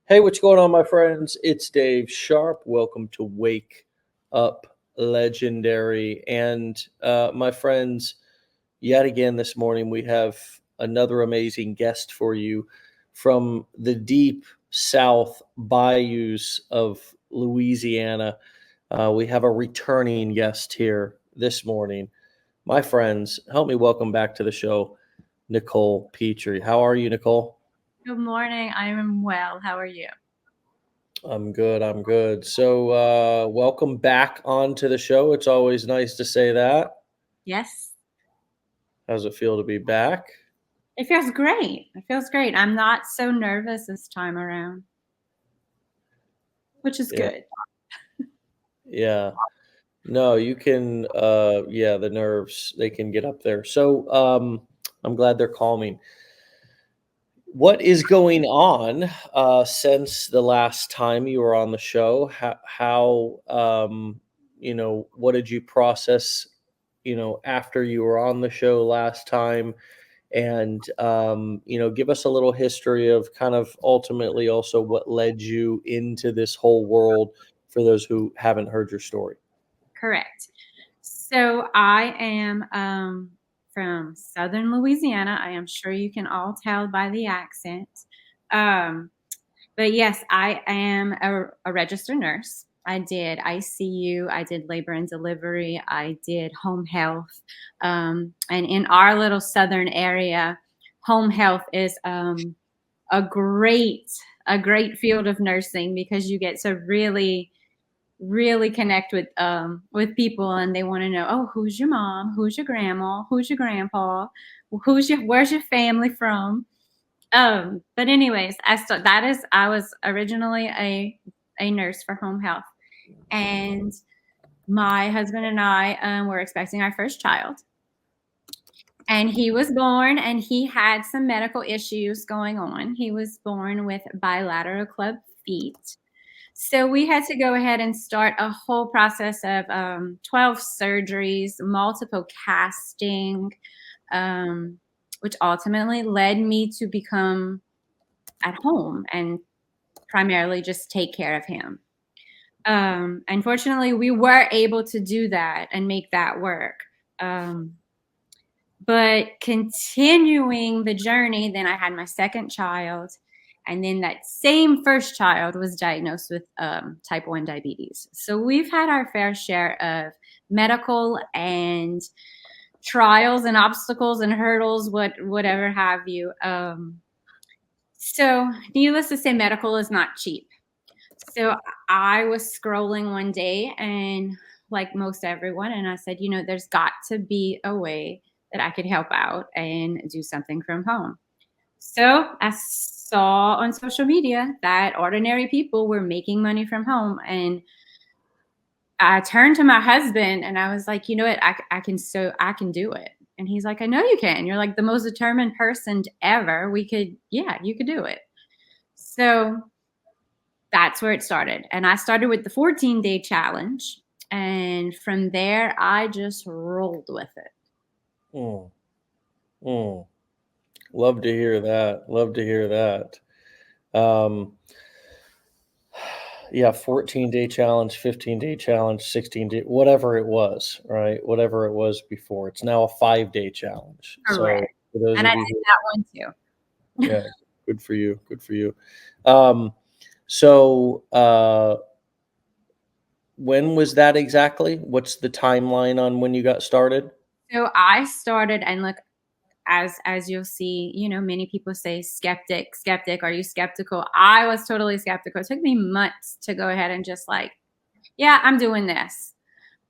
Hey, what's going on, my friends? It's Dave Sharpe. Welcome to Wake Up Legendary. And my friends, yet again this morning, we have another amazing guest for you from the deep south bayous of Louisiana. We have a returning guest here this morning. My friends, help me welcome back to the show, Nicole Pitre. How are you, Nicole? Good morning. I am well. How are you? I'm good. I'm good. So, welcome back onto the show. It's always nice to say that. Yes. How's it feel to be back? It feels great. It feels great. I'm not so nervous this time around, which is Yeah. good. Yeah. No, you can, yeah, the nerves, they can get up there. So, I'm glad they're calming. What is going on since the last time you were on the show? What did you process, after you were on the show last time? And give us a little history of kind of ultimately also what led you into this whole world for those who haven't heard your story. Correct. So I am from Southern Louisiana. I am sure you can all tell by the accent. Um, but yes, I am a registered nurse. I did ICU, I did labor and delivery, I did home health. And in our little southern area, home health is a great a great field of nursing because you get to really connect with people, and they want to know, oh, who's your mom, who's your grandma, who's your grandpa, where's your family from. But anyways, I was originally a nurse for home health, and my husband and I were expecting our first child, and he was born, and he had some medical issues going on. He was born with bilateral club feet. So we had to go ahead and start a whole process of 12 surgeries, multiple casting, which ultimately led me to become at home and primarily just take care of him. Unfortunately, we were able to do that and make that work. But continuing the journey, then I had my second child. And then that same first child was diagnosed with type 1 diabetes. So we've had our fair share of medical and trials and obstacles and hurdles, whatever have you. So needless to say, medical is not cheap. So I was scrolling one day, and like most everyone, and I said, there's got to be a way that I could help out and do something from home. So I saw on social media that ordinary people were making money from home, and I turned to my husband and I was like, you know what, I can do it. And he's like, I know you can. You're like the most determined person ever. You could do it. So that's where it started. And I started with the 14-day challenge. And from there, I just rolled with it. Mm, mm. Love to hear that. Love to hear that. Um, yeah, 14-day challenge, 15-day challenge, 16-day, whatever it was, right? Whatever it was before. It's now a 5-day challenge. So Correct. for those And of I you did who, that one too. yeah, good for you. Good for you. Um, so when was that exactly? What's the timeline on when you got started? So I started, and look, as you'll see, many people say skeptic. Are you skeptical? I was totally skeptical. It took me months to go ahead and just like, yeah, I'm doing this.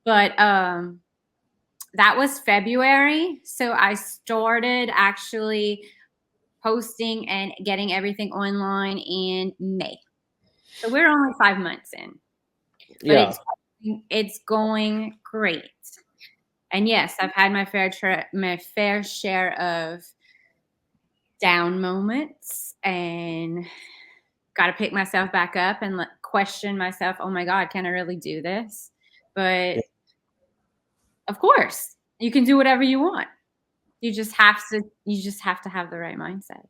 But that was February. So I started actually posting and getting everything online in May. So we're only 5 months in, but Yeah. it's going great. And yes, I've had my fair share of down moments, and got to pick myself back up and question myself. Oh my God, can I really do this? But of course, you can do whatever you want. You just have to have the right mindset.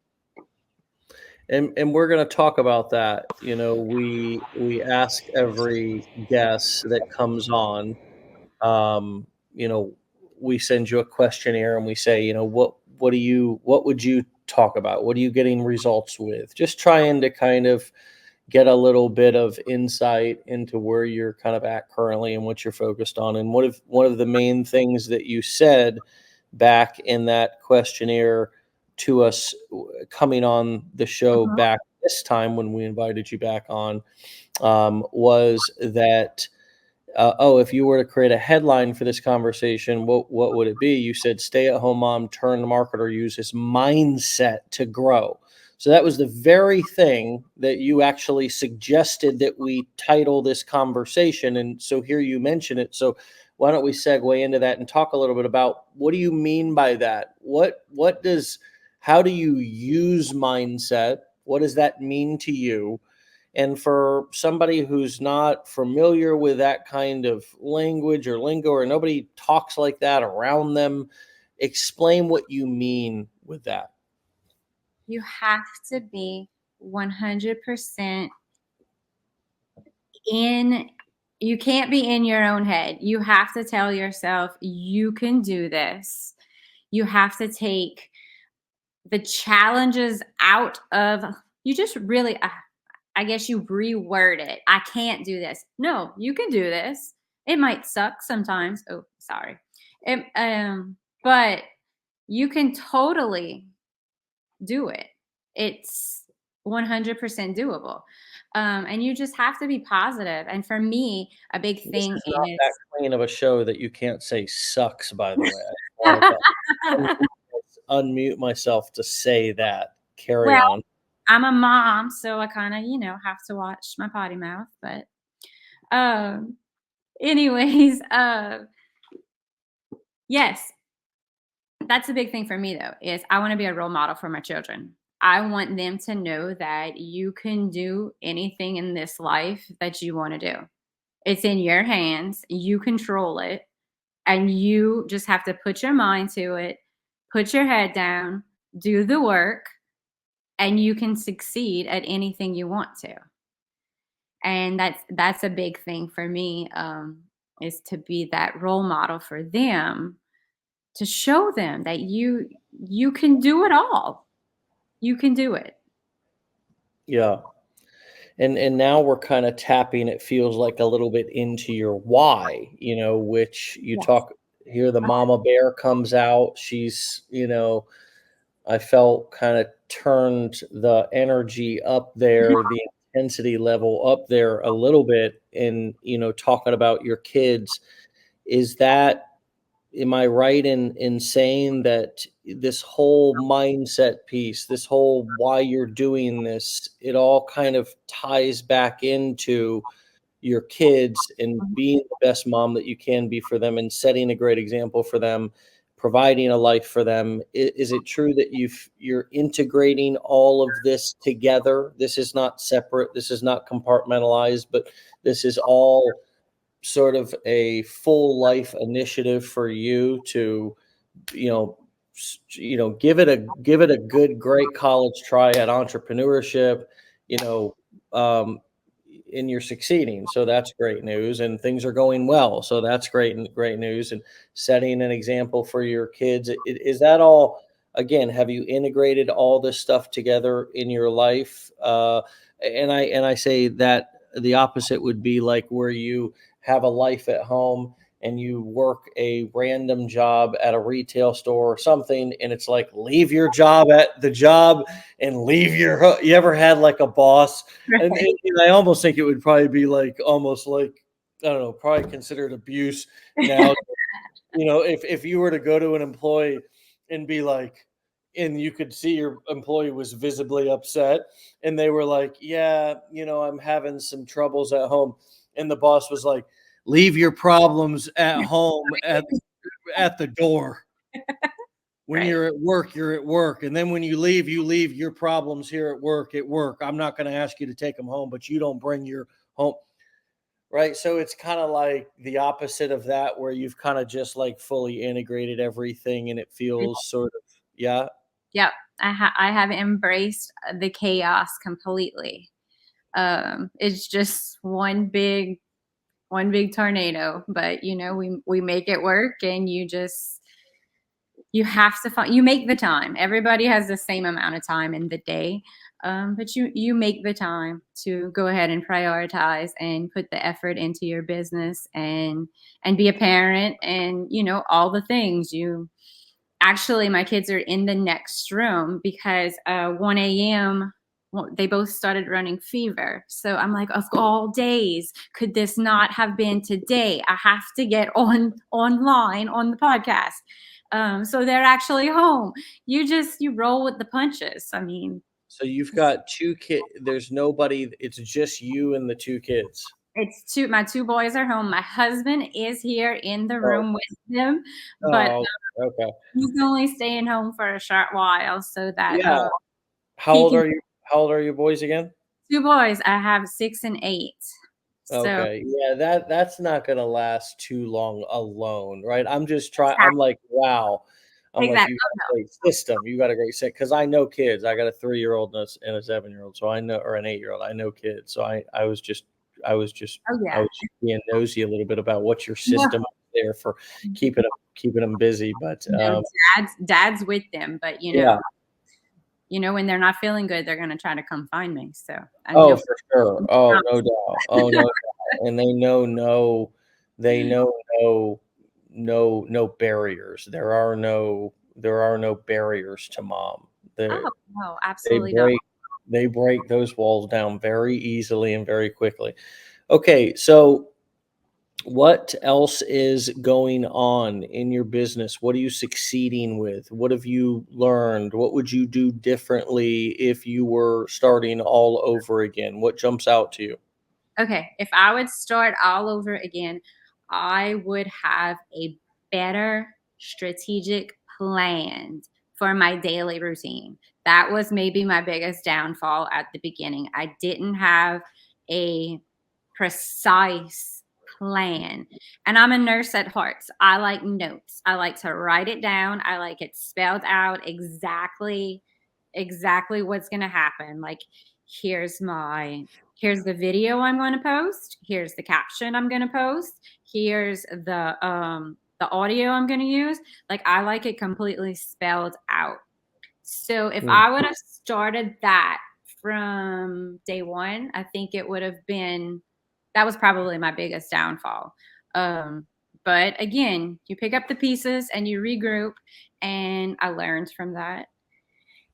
And we're going to talk about that. We ask every guest that comes on, um, you know, we send you a questionnaire and we say, what would you talk about? What are you getting results with? Just trying to kind of get a little bit of insight into where you're kind of at currently and what you're focused on. And one of the main things that you said back in that questionnaire to us coming on the show Mhm. back this time when we invited you back on, was that if you were to create a headline for this conversation, what would it be? You said, "Stay-at-home mom turned marketer uses mindset to grow." So that was the very thing that you actually suggested that we title this conversation. And so here you mention it. So why don't we segue into that and talk a little bit about what do you mean by that? How do you use mindset? What does that mean to you? And for somebody who's not familiar with that kind of language or lingo, or nobody talks like that around them, explain what you mean with that. You have to be 100% in, you can't be in your own head. You have to tell yourself, you can do this. You have to take the challenges out of, you just really, I guess you reword it. I can't do this. No, you can do this. It might suck sometimes. Oh, sorry. But you can totally do it. It's 100% doable. And you just have to be positive. And for me, a big This thing is not that is, clean of a show that you can't say sucks, by the way. I just wanted to unmute myself to say that. Carry well, on. I'm a mom, so I kind of, have to watch my potty mouth. But, um, anyways, yes, that's a big thing for me though, is I want to be a role model for my children. I want them to know that you can do anything in this life that you want to do. It's in your hands. You control it. And you just have to put your mind to it, put your head down, do the work, and you can succeed at anything you want to. And that's a big thing for me, is to be that role model for them, to show them that you can do it all. You can do it. Yeah. And now we're kind of tapping, it feels like, a little bit into your why, which you Yes. talk here. The mama bear comes out. I felt kind of turned the energy up there, the intensity level up there a little bit in, talking about your kids. Is that, am I right in saying that this whole mindset piece, this whole why you're doing this, it all kind of ties back into your kids and being the best mom that you can be for them and setting a great example for them, providing a life for them? Is it true that you're integrating all of this together? This is not separate. This is not compartmentalized, but this is all sort of a full life initiative for you to, you know, give it a good, great college try at entrepreneurship, you know, um, and you're succeeding. So that's great news. And things are going well. So that's great news. And setting an example for your kids. Is that all? Again, have you integrated all this stuff together in your life? And I say that the opposite would be like where you have a life at home and you work a random job at a retail store or something, and it's like, leave your job at the job and leave you ever had like a boss? And I almost think it would probably be like, almost like, I don't know, probably considered abuse now. If you were to go to an employee and be like, and you could see your employee was visibly upset, and they were like, yeah, I'm having some troubles at home, and the boss was like, leave your problems at home at the door. When Right. you're at work, you're at work. And then when you leave your problems here at work at work. I'm not going to ask you to take them home, but you don't bring your home. Right. So it's kind of like the opposite of that, where you've kind of just like fully integrated everything and it feels sort of, yeah. Yep. I have embraced the chaos completely. It's just one big tornado, but we make it work, and you have to find, you make the time. Everybody has the same amount of time in the day, but you make the time to go ahead and prioritize and put the effort into your business, and be a parent, and all the things. You Actually, my kids are in the next room because 1 a.m. Well, they both started running fever. So I'm like, of all days, could this not have been today? I have to get online on the podcast. So they're actually home. You roll with the punches. I mean, So you've got 2 kids. There's nobody, it's just you and the 2 kids. my two boys are home. My husband is here in the Oh, room with them, but oh, okay. he's only staying home for a short while so that Yeah. How he old can. are you? How old are your boys again? Two boys. I have 6 and 8. So Okay. Yeah, that's not gonna last too long alone, right? I'm exactly, like, wow. I'm like, exactly. "You got a great system. You got a great set." 'Cause I know kids. I got a 3-year-old and a 7-year-old, so I know, or an 8-year-old. I know kids. So I was just Oh I yeah. was just being nosy a little bit about what your No, system was there for keeping them busy, but, no, dad's with them, but yeah. when they're not feeling good, they're gonna try to come find me. So I Oh, know. for sure. Oh, no doubt. Oh, no doubt. And they know no barriers. There are no barriers to mom. Oh no, They absolutely not. break they break those walls down very easily and very quickly. Okay, so what else is going on in your business? What are you succeeding with? What have you learned? What would you do differently if you were starting all over again? What jumps out to you? Okay, if I would start all over again, I would have a better strategic plan for my daily routine. That was maybe my biggest downfall at the beginning. I didn't have a precise plan. And I'm a nurse at heart. So I like notes. I like to write it down. I like it spelled out exactly what's going to happen. Like here's my here's the video I'm going to post, here's the caption I'm going to post, here's the audio I'm going to use. Like I like it completely spelled out. So if Mm, I would have started that from day one, I think it would have been that was probably my biggest downfall. Um, but again, you pick up the pieces and you regroup, and I learned from that.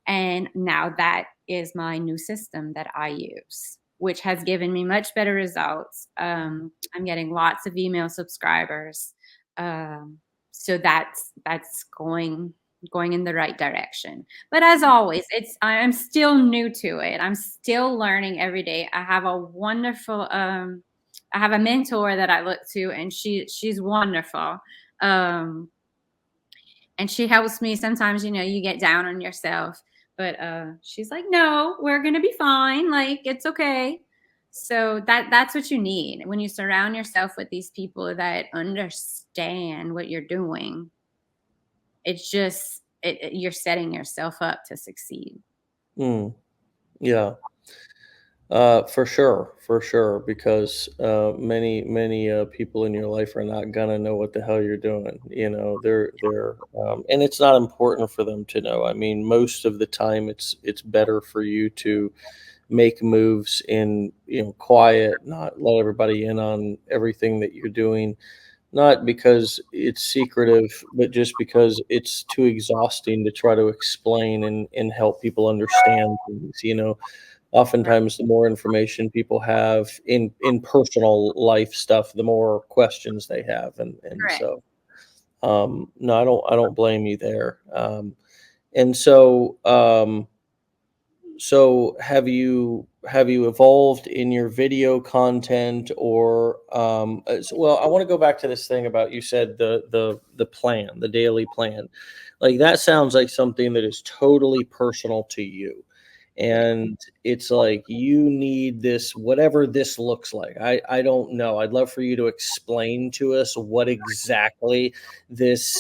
And now that is my new system that I use, which has given me much better results. I'm getting lots of email subscribers. Um, so that's going in the right direction. But as always, I'm still new to it. I'm still learning every day. I have a mentor that I look to, and she's wonderful. Um, and she helps me sometimes. You get down on yourself, but she's like, no, we're gonna be fine, like it's okay. So that's what you need when you surround yourself with these people that understand what you're doing. It's just you're setting yourself up to succeed. mm, yeah. For sure, because many people in your life are not gonna know what the hell you're doing. And it's not important for them to know. I mean, most of the time, it's better for you to make moves in quiet, not let everybody in on everything that you're doing. Not because it's secretive, but just because it's too exhausting to try to explain and help people understand things. Right. Oftentimes the more information people have in personal life stuff, the more questions they have, and Correct. so no, I don't blame you there. And so have you evolved in your video content, or well, I want to go back to this thing about, you said the plan, the daily plan. Like, that sounds like something that is totally personal to you. Yeah. And it's like, you need this, whatever this looks like. I don't know. I'd love for you to explain to us what exactly this,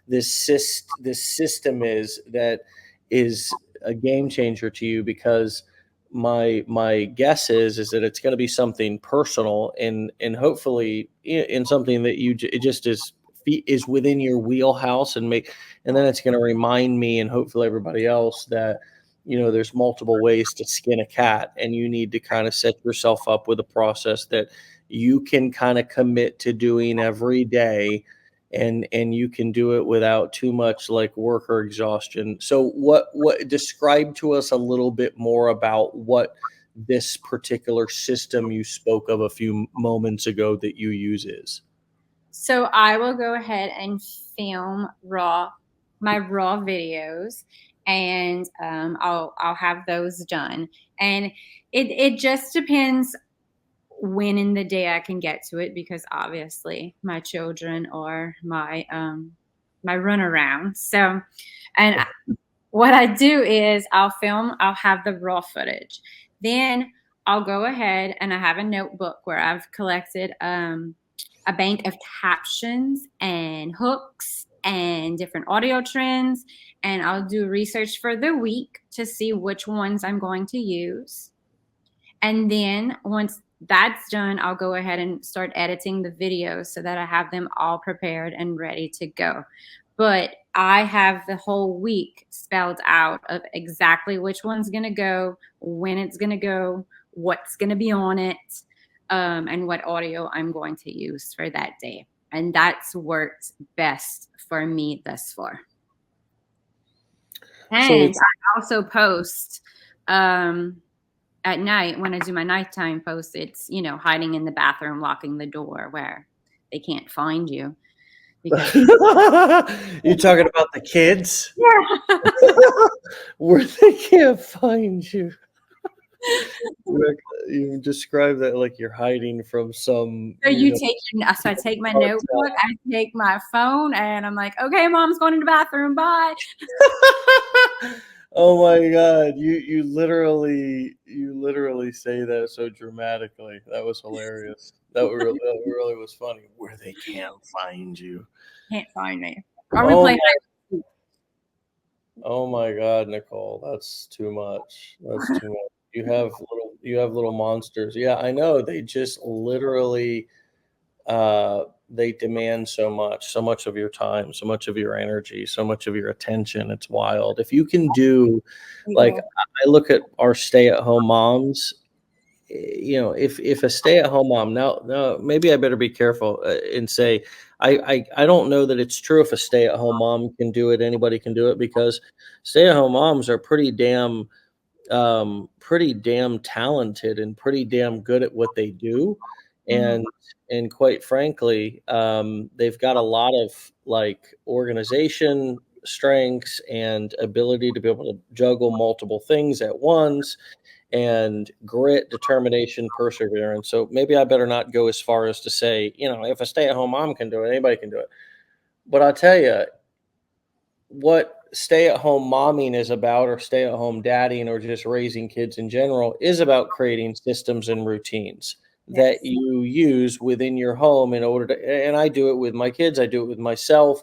this system is that is a game changer to you, because my guess is that it's going to be something personal, and hopefully in something that it just is within your wheelhouse, and then it's going to remind me and hopefully everybody else that there's multiple ways to skin a cat, and you need to kind of set yourself up with a process that you can kind of commit to doing every day, and you can do it without too much like work or exhaustion. So what describe to us a little bit more about what this particular system you spoke of a few moments ago that you use is. So I will go ahead and film my raw videos, and I'll have those done. And it just depends when in the day I can get to it, because obviously my children are my runaround. So, and what I do is I'll have the raw footage. Then I'll go ahead and I have a notebook where I've collected a bank of captions and hooks and different audio trends. And I'll do research for the week to see which ones I'm going to use. And then once that's done, I'll go ahead and start editing the videos so that I have them all prepared and ready to go. But I have the whole week spelled out of exactly which one's going to go, when it's going to go, what's going to be on it, and what audio I'm going to use for that day. And that's worked best for me thus far. And I also post at night when I do my nighttime post. It's, hiding in the bathroom, locking the door where they can't find you. Because You're talking about the kids? yeah. Where they can't find you. You describe that like you're hiding from some. So I take my notebook, I take my phone, and I'm like, okay, mom's going to the bathroom. Bye. Oh my God. You literally say that so dramatically. That was hilarious. That really was funny. Where they can't find you. Can't find me. Are we playing? Oh my God, Nicole, that's too much. That's too much. You have little monsters. Yeah, I know. They just literally they demand so much of your time, so much of your energy, so much of your attention. It's wild. If you can do, like, I look at our stay-at-home moms, if a stay-at-home mom, now maybe I better be careful and say I don't know that it's true. If a stay-at-home mom can do it, anybody can do it, because stay-at-home moms are pretty damn talented and pretty damn good at what they do. And quite frankly, they've got a lot of like organization strengths and ability to be able to juggle multiple things at once, and grit, determination, perseverance. So maybe I better not go as far as to say, if a stay-at-home mom can do it, anybody can do it. But I'll tell you what stay-at-home momming is about, or stay-at-home daddying, or just raising kids in general, is about creating systems and routines that you use within your home in order to, and I do it with my kids, I do it with myself.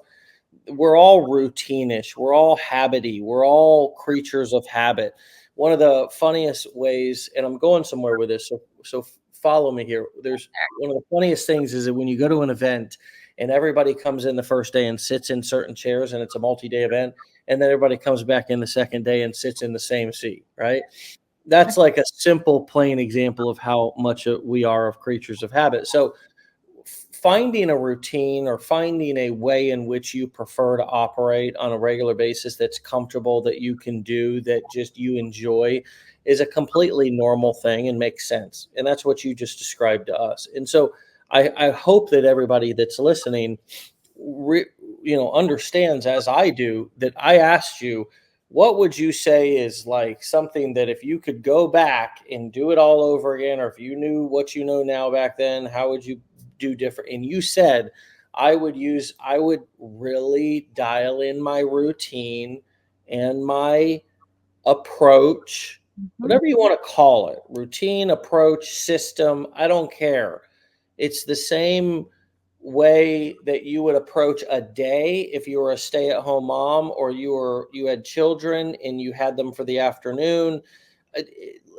We're all routine-ish, we're all habity, we're all creatures of habit. One of the funniest ways, and I'm going somewhere with this, so follow me here. There's one of the funniest things is that when you go to an event and everybody comes in the first day and sits in certain chairs, and it's a multi-day event, and then everybody comes back in the second day and sits in the same seat, right? That's like a simple, plain example of how much we are of creatures of habit. So finding a routine or finding a way in which you prefer to operate on a regular basis that's comfortable, that you can do, that just you enjoy, is a completely normal thing and makes sense. And that's what you just described to us. And so I hope that everybody that's listening understands, as I do, that I asked you, what would you say is like something that if you could go back and do it all over again, or if you knew what you know now back then, how would you do different? And you said, I would really dial in my routine and my approach, whatever you want to call it, routine, approach, system, I don't care. It's the same way that you would approach a day if you were a stay-at-home mom, or you had children and you had them for the afternoon?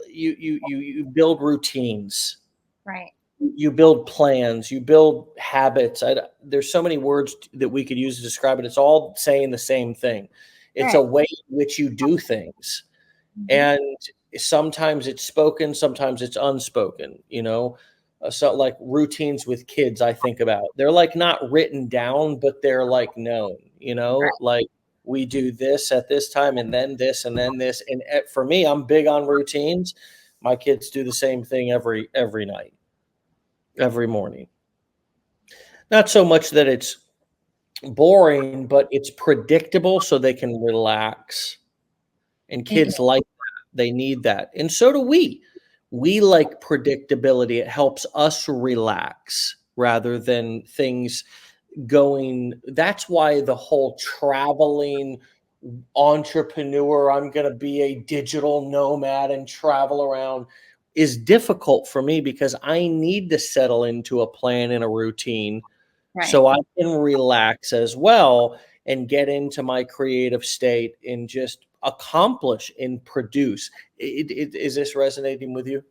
You build routines, Right. you build plans, you build habits. There's so many words that we could use to describe it. It's all saying the same thing. It's Right. a way in which you do things. Mhm. And sometimes it's spoken, sometimes it's unspoken, so like routines with kids, I think about, they're like not written down, but they're like known, Right. like we do this at this time, and then this, and then this. And for me, I'm big on routines. My kids do the same thing every night, every morning. Not so much that it's boring, but it's predictable, so they can relax. And Yeah. kids like that. They need that. And so do we. We like predictability. It helps us relax rather than things going. That's why the whole traveling entrepreneur, I'm going to be a digital nomad and travel around, is difficult for me, because I need to settle into a plan and a routine Right. so I can relax as well and get into my creative state and just accomplish and produce. Is this resonating with you?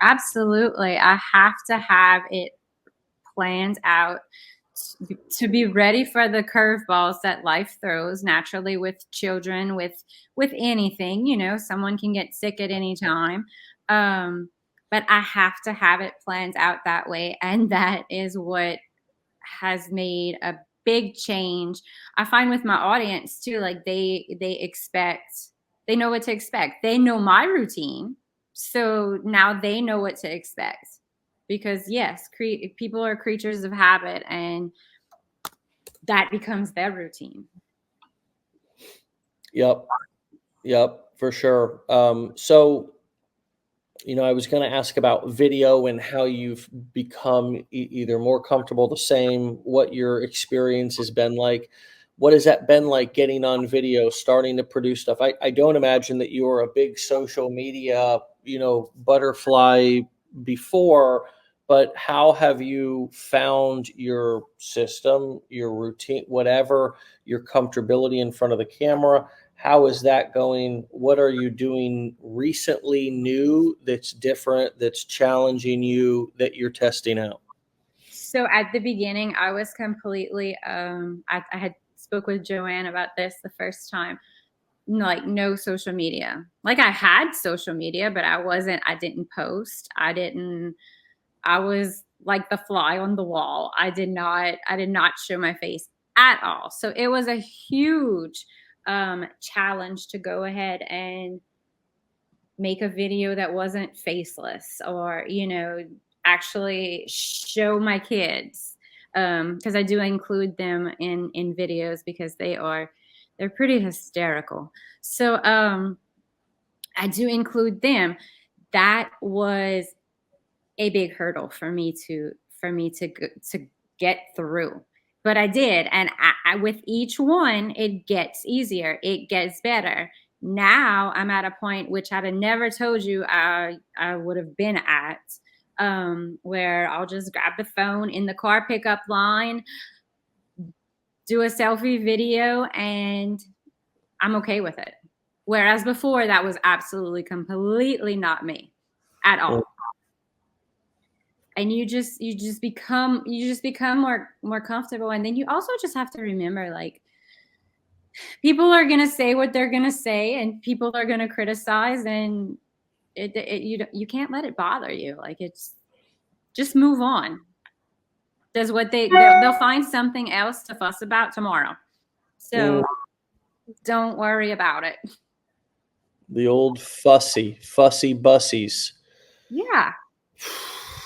Absolutely. I have to have it planned out to be ready for the curveballs that life throws naturally with children, with anything. Someone can get sick at any time. But I have to have it planned out that way, and that is what has made a big change. I find with my audience too, like they know what to expect. They know my routine. So now they know what to expect. Because yes, people are creatures of habit, and that becomes their routine. Yep. Yep, for sure. So I was going to ask about video and how you've become either more comfortable, the same, what your experience has been like. What has that been like, getting on video, starting to produce stuff? I don't imagine that you were a big social media, butterfly before, but how have you found your system, your routine, whatever, your comfortability in front of the camera? How is that going? What are you doing recently new that's different, that's challenging you, that you're testing out? So at the beginning, I was completely I had spoke with Joanne about this the first time. Like no social media. Like I had social media, but I didn't post. I was like the fly on the wall. I did not show my face at all. So it was a huge challenge to go ahead and make a video that wasn't faceless, or actually show my kids, because I do include them in videos because they're pretty hysterical. So I do include them. That was a big hurdle for me to get through. But I did, and with each one, it gets easier. It gets better. Now I'm at a point which I'd have never told you I would have been at, where I'll just grab the phone in the car pickup line, do a selfie video, and I'm okay with it. Whereas before, that was absolutely completely not me at Mm. all. And you just become more comfortable, and then you also just have to remember, like, people are going to say what they're going to say, and people are going to criticize, and you can't let it bother you. Like, it's just move on. Does what they'll find something else to fuss about tomorrow, so Mm. don't worry about it. The old fussy bussies. Yeah.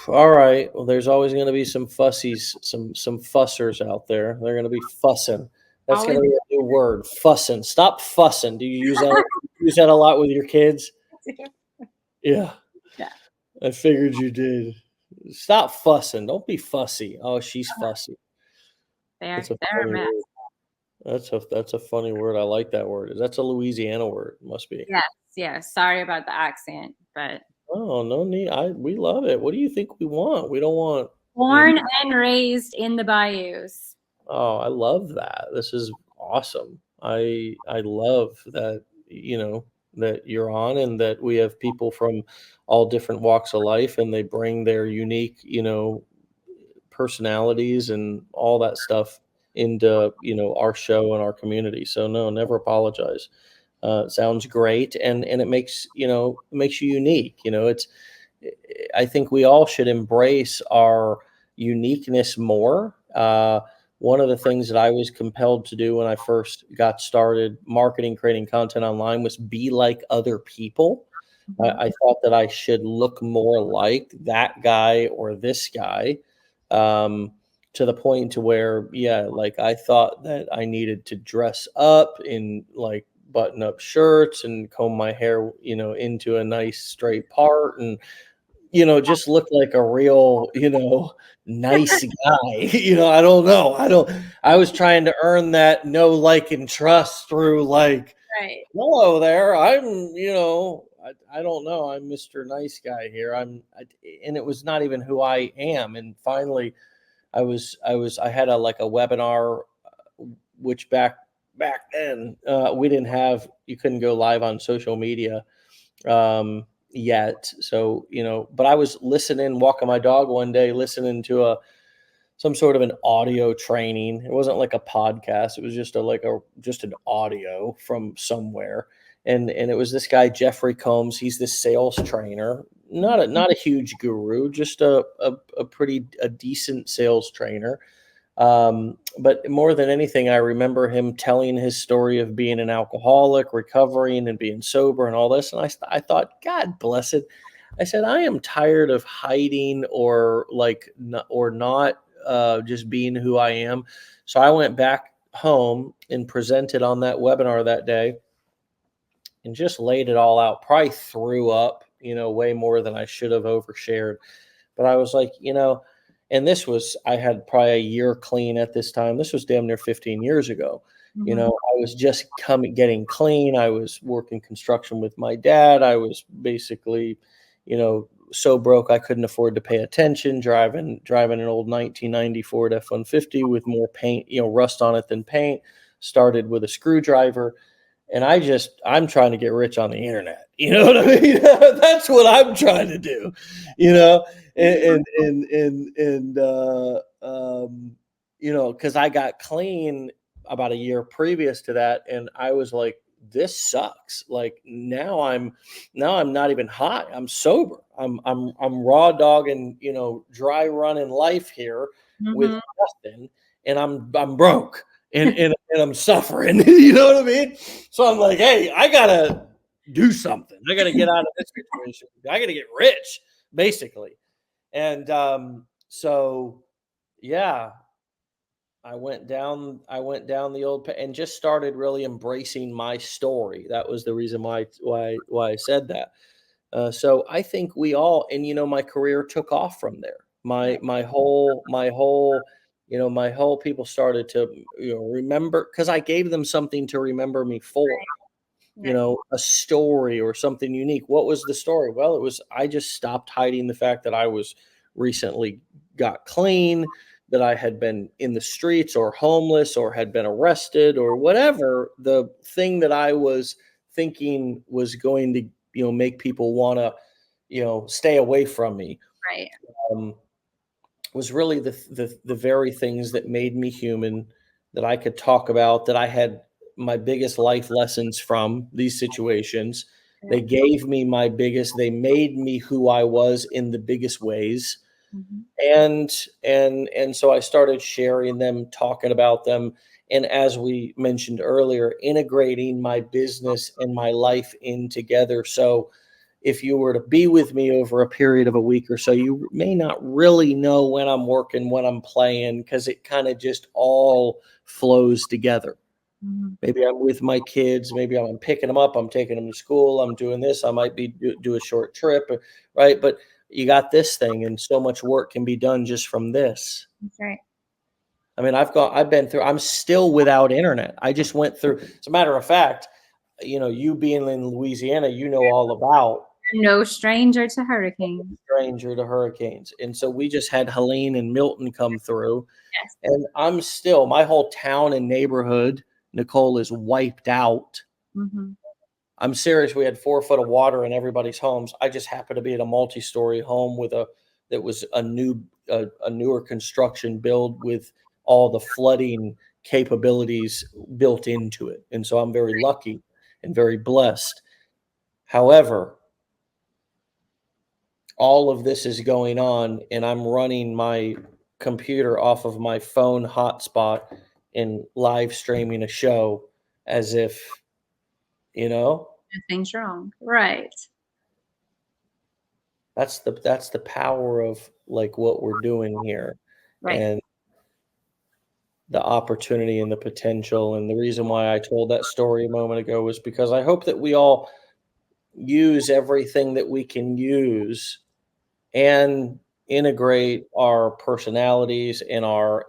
All right. Well, there's always going to be some fussies, some fussers out there. They're going to be fussing. That's going Always. to be a new word. Fussing. Stop fussing. Do you use that a lot with your kids? Yeah, Yeah. I figured you did. Stop fussing. Don't be fussy. Oh, she's fussy. That's a They're a funny mess. word. That's a funny word. I like that word. That's a Louisiana word. Must be. Yes, yes, sorry about the accent, but Oh, no need. We love it. What do you think we want? We don't want. Born and raised in the bayous. Oh, I love that. This is awesome. I love that, that you're on and that we have people from all different walks of life and they bring their unique, personalities and all that stuff into, our show and our community. So no, never apologize. It sounds great, and it makes it makes you unique. I think we all should embrace our uniqueness more. One of the things that I was compelled to do when I first got started marketing, creating content online was be like other people. I thought that I should look more like that guy or this guy, to the point to where, yeah, like I thought that I needed to dress up in like button up shirts and comb my hair, into a nice straight part and just look like a real, nice guy. I don't know. I was trying to earn that know, like, and trust through like, Right. hello there. I don't know. I'm Mr. Nice Guy here. And it was not even who I am. And finally, I had a webinar, which back then, we didn't have, you couldn't go live on social media yet. So, but I was listening, walking my dog one day, listening to some sort of an audio training. It wasn't like a podcast. It was just just an audio from somewhere. And it was this guy, Jeffrey Combs. He's this sales trainer, not a huge guru, just a pretty decent sales trainer. But more than anything, I remember him telling his story of being an alcoholic, recovering, and being sober, and all this. And I thought, God bless it. I said, I am tired of hiding or not just being who I am. So I went back home and presented on that webinar that day and just laid it all out. Probably threw up, way more than I should have overshared. But I was like, and I had probably a year clean at this time. This was damn near 15 years ago. I was just getting clean. I was working construction with my dad. I was basically, so broke I couldn't afford to pay attention, driving an old 1990 Ford F-150 with more paint, rust on it than paint. Started with a screwdriver. And I'm trying to get rich on the internet. You know what I mean? That's what I'm trying to do, because I got clean about a year previous to that. And I was like, this sucks. Like now I'm not even high. I'm sober. I'm raw dogging, dry running life here with nothing. And I'm broke and I'm suffering. You know what I mean? So I'm like, hey, I gotta do something. I gotta get out of this situation. I gotta get rich, basically. And so yeah, I went down the old and just started really embracing my story. That was the reason why I said that. So I think we all, and my career took off from there. My whole my whole people started to remember, because I gave them something to remember me for. A story or something unique. What was the story? Well, it was, I just stopped hiding the fact that I was recently got clean, that I had been in the streets or homeless or had been arrested or whatever the thing that I was thinking was going to, make people want to, stay away from me. Right. Um, was really the very things that made me human, that I could talk about, that I had my biggest life lessons from these situations. They gave me they made me who I was in the biggest ways. And so I started sharing them, talking about them. And as we mentioned earlier, integrating my business and my life in together. So if you were to be with me over a period of a week or so, you may not really know when I'm working, when I'm playing, because it kind of just all flows together. Maybe I'm with my kids. Maybe I'm picking them up. I'm taking them to school. I'm doing this. I might be do a short trip, right? But you got this thing, and so much work can be done just from this. That's right. I mean, I'm still without internet. I just went through, as a matter of fact, you being in Louisiana, all about No stranger to hurricanes. stranger to hurricanes. And so we just had Helene and Milton come through. Yes. And my whole town and neighborhood, Nicole, is wiped out. Mhm. I'm serious. We had 4 foot of water in everybody's homes. I just happened to be in a multi-story home that was a newer construction build with all the flooding capabilities built into it. And so I'm very lucky and very blessed. However, all of this is going on and I'm running my computer off of my phone hotspot and live streaming a show as if, you know, Nothing's wrong. Right. that's the power of like what we're doing here Right. and the opportunity and the potential. And the reason why I told that story a moment ago was because I hope that we all use everything that we can use and integrate our personalities and our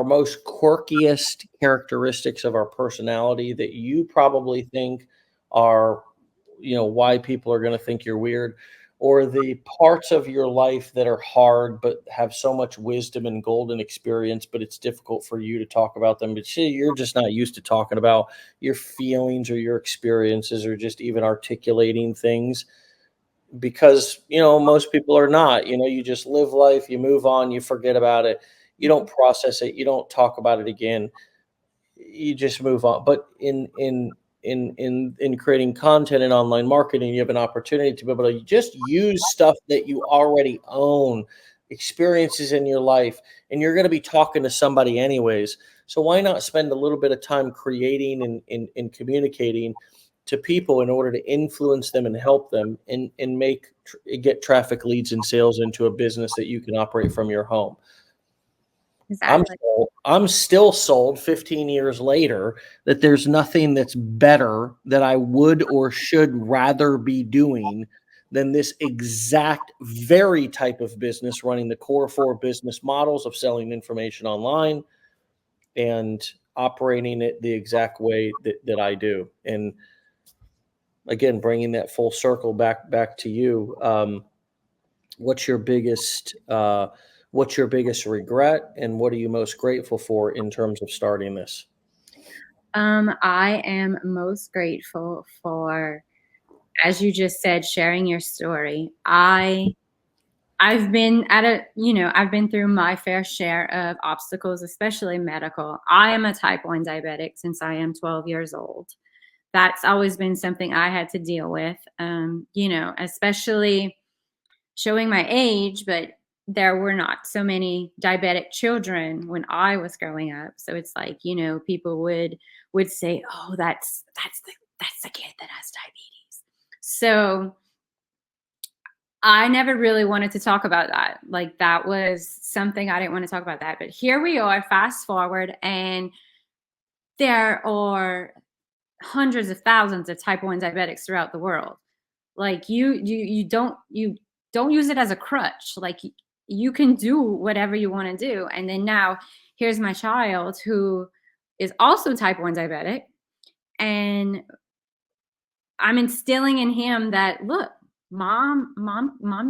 most quirkiest characteristics of our personality that you probably think are, why people are going to think you're weird, or the parts of your life that are hard but have so much wisdom and golden experience, but it's difficult for you to talk about them. But see, you're just not used to talking about your feelings or your experiences or just even articulating things because most people are not. You just live life, you move on, you forget about it, you don't process it, you don't talk about it again, you just move on. But in creating content and online marketing, you have an opportunity to be able to just use stuff that you already own, experiences in your life, and you're going to be talking to somebody anyways. So why not spend a little bit of time creating and communicating to people in order to influence them and help them and get traffic, leads, and sales into a business that you can operate from your home. Exactly. I'm still sold 15 years later that there's nothing that's better that I would or should rather be doing than this exact very type of business, running the core 4 business models of selling information online and operating it the exact way that I do. And again, bringing that full circle back to you. What's your biggest regret, and what are you most grateful for in terms of starting this? I am most grateful for, as you just said, sharing your story. I've been I've been through my fair share of obstacles, especially medical. I am a type 1 diabetic since I am 12 years old. That's always been something I had to deal with, especially showing my age, but there were not so many diabetic children when I was growing up. So it's like, people would say, "Oh, that's the kid that has diabetes." So I never really wanted to talk about that. Like that was something I didn't want to talk about that. But here we are, fast forward, and there are hundreds of thousands of type 1 diabetics throughout the world. Like you don't use it as a crutch. Like you can do whatever you want to do. And then now here's my child who is also type 1 diabetic, and I'm instilling in him that, look, mom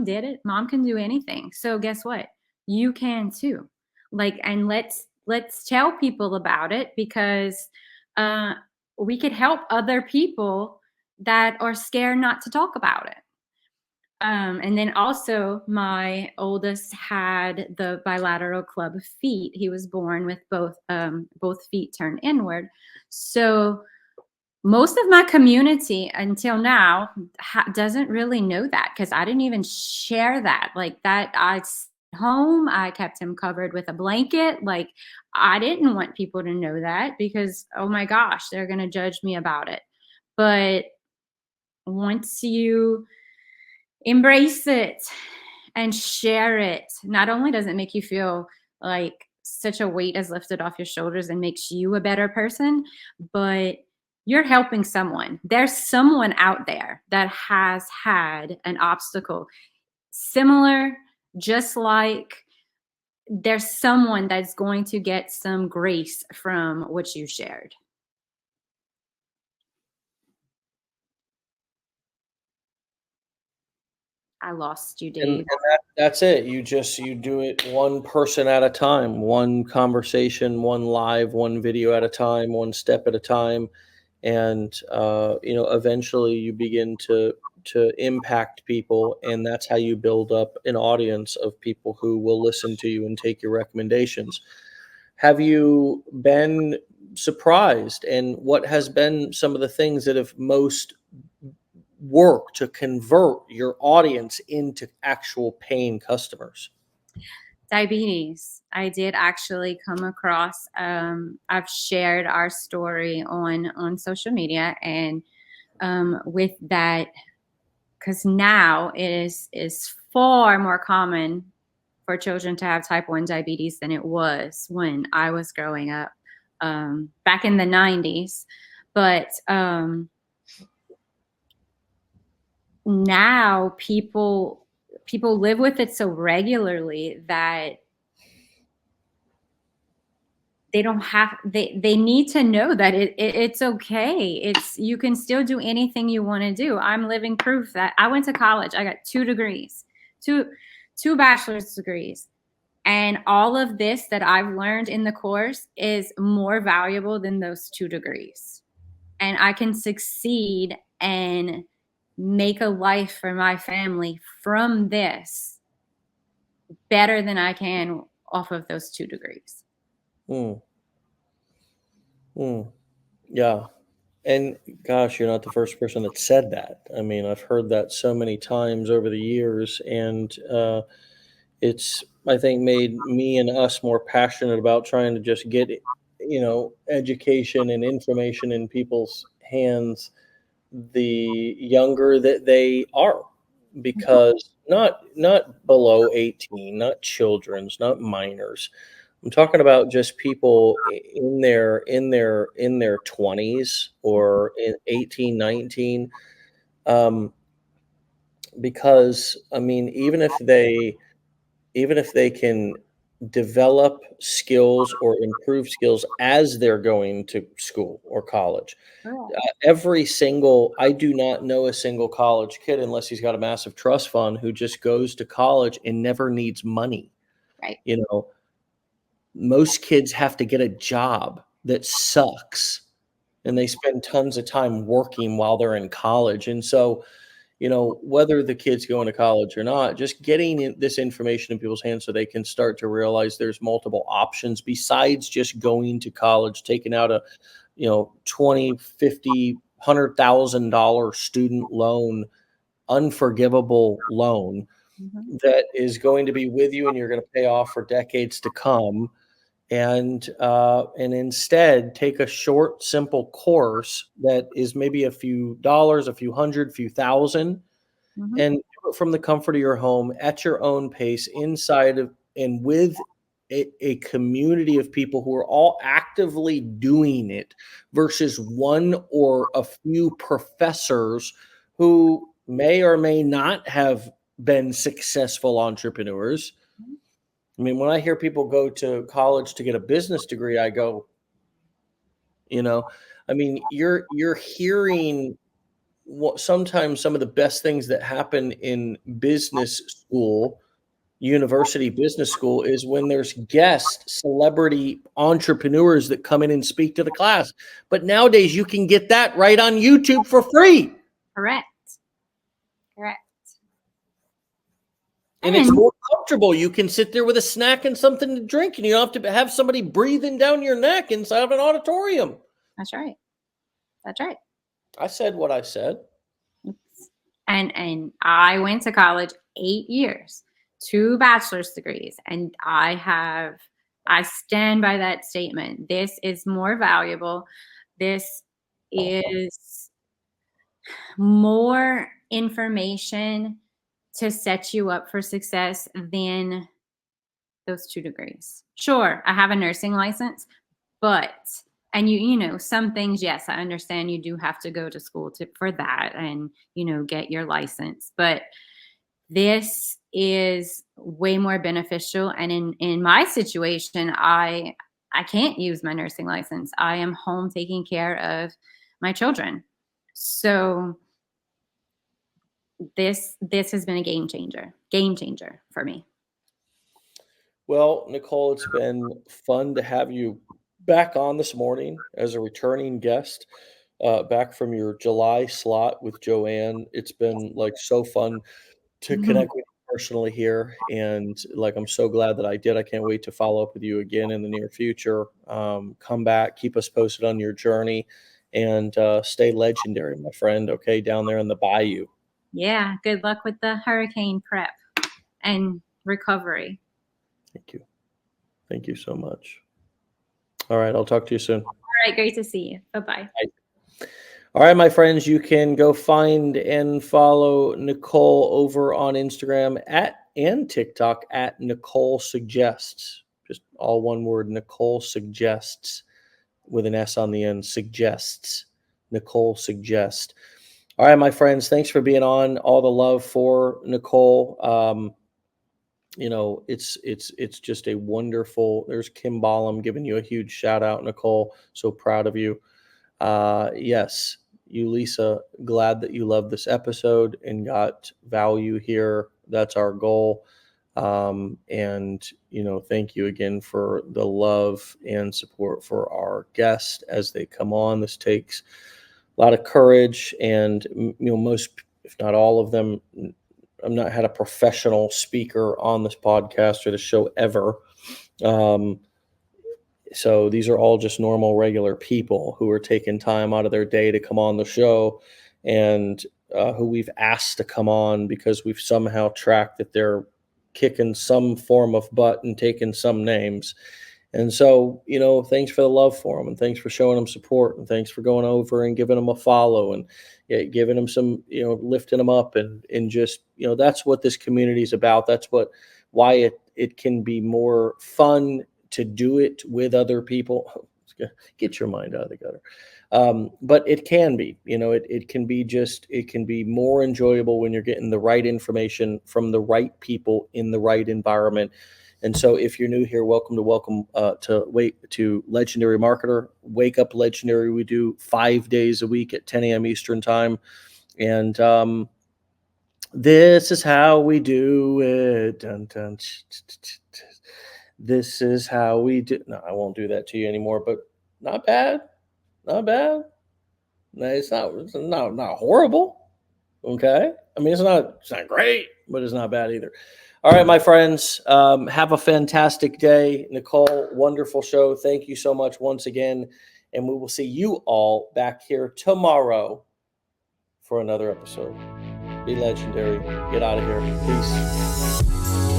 did it. Mom can do anything. So guess what? You can too. Like, and let's tell people about it, because uh we could help other people that are scared not to talk about it. And then also my oldest had the bilateral club feet. He was born with both feet turned inward. So most of my community until now doesn't really know that, because I didn't even share that. Like that, home, I kept him covered with a blanket. Like I didn't want people to know that, because oh my gosh, they're going to judge me about it. But once you embrace it and share it, not only does it make you feel like such a weight is lifted off your shoulders and makes you a better person, but you're helping someone. There's someone out there that has had an obstacle similar, just like there's someone that's going to get some grace from what you shared. I lost you, And Dave. that's it. You do it one person at a time, one conversation, one live, one video at a time, one step at a time, and eventually you begin to impact people, and that's how you build up an audience of people who will listen to you and take your recommendations. Have you been surprised, and what has been some of the things that have most worked to convert your audience into actual paying customers? Diabetes. I did actually come across. I've shared our story on social media, and with that, because now it is far more common for children to have type 1 diabetes than it was when I was growing up, back in the 90s. But now people live with it so regularly that they don't have they need to know that it's okay. It's, you can still do anything you want to do. I'm living proof that I went to college. I got 2 degrees, two bachelor's degrees. And all of this that I've learned in the course is more valuable than those 2 degrees. And I can succeed and make a life for my family from this better than I can off of those 2 degrees. Mm, mm, yeah. And gosh, you're not the first person that said that. I mean, I've heard that so many times over the years, and it's, I think, made me and us more passionate about trying to just get, education and information in people's hands the younger that they are, because not below 18, not children's, not minors. I'm talking about just people in their 20s or in 18, 19. Um, because I mean, even if they can develop skills or improve skills as they're going to school or college, Correct. I do not know a single college kid, unless he's got a massive trust fund, who just goes to college and never needs money. Right. You know, most kids have to get a job that sucks, and they spend tons of time working while they're in college. And so, whether the kid's going to college or not, just getting this information in people's hands so they can start to realize there's multiple options besides just going to college, taking out a, 20, 50, $100,000 student loan, unforgivable loan Mhm. that is going to be with you and you're going to pay off for decades to come. And instead take a short, simple course that is maybe a few dollars, a few hundred, few thousand, Mhm. and do it from the comfort of your home at your own pace, inside of and with a community of people who are all actively doing it, versus one or a few professors who may or may not have been successful entrepreneurs. I mean, when I hear people go to college to get a business degree, I go, you know, I mean, you're hearing what sometimes some of the best things that happen in business school, university business school, is when there's guest celebrity entrepreneurs that come in and speak to the class. But nowadays you can get that right on YouTube for free. Correct. Correct. And it's And more comfortable. You can sit there with a snack and something to drink, and you don't have to have somebody breathing down your neck inside of an auditorium. that's right. That's right. I said what I said. And I went to college 8 years, 2 bachelor's degrees, and I stand by that statement. This is more valuable. This is more information to set you up for success than those 2 degrees. Sure, I have a nursing license, but and some things, yes, I understand you do have to go to school for that and get your license, but this is way more beneficial. And in my situation, I can't use my nursing license. I am home taking care of my children. So this has been a game changer for me. Well, Nicole, it's been fun to have you back on this morning as a returning guest, back from your July slot with Joanne. It's been like so fun to connect with you personally here, and like I'm so glad that I did. I can't wait to follow up with you again in the near future. Come back, keep us posted on your journey, and stay legendary, my friend. Okay, down there in the bayou. Yeah, good luck with the hurricane prep and recovery. Thank you. Thank you so much. All right, I'll talk to you soon. All right, great to see you. Bye-bye. All right, my friends, you can go find and follow Nicole over on Instagram and TikTok at Nicole Suggests. Just all one word, Nicole Suggests with an S on the end, suggests. Nicole Suggest. All right, my friends, thanks for being on. All the love for Nicole. It's just a wonderful. There's Kim Ballum giving you a huge shout out, Nicole. So proud of you. Yes, you, Lisa, glad that you loved this episode and got value here. That's our goal. Thank you again for the love and support for our guests as they come on. This takes a lot of courage, and most, if not all of them, I've not had a professional speaker on this podcast or the show ever. So these are all just normal, regular people who are taking time out of their day to come on the show, and who we've asked to come on because we've somehow tracked that they're kicking some form of butt and taking some names. And so, thanks for the love for them, and thanks for showing them support, and thanks for going over and giving them a follow, and giving them some, lifting them up, and just, that's what this community is about. That's why it can be more fun to do it with other people. Get your mind out of the gutter. But it can be, it can be more enjoyable when you're getting the right information from the right people in the right environment. And so if you're new here, welcome to Legendary Marketer. Wake Up Legendary. We do 5 days a week at 10 a.m. Eastern time. And this is how we do it. Dun, dun, this is how we do. No, I won't do that to you anymore, but not bad. Not bad. No, it's not horrible. Okay. I mean, it's not great, but it's not bad either. All right, my friends, have a fantastic day. Nicole, wonderful show. Thank you so much once again. And we will see you all back here tomorrow for another episode. Be legendary. Get out of here. Peace.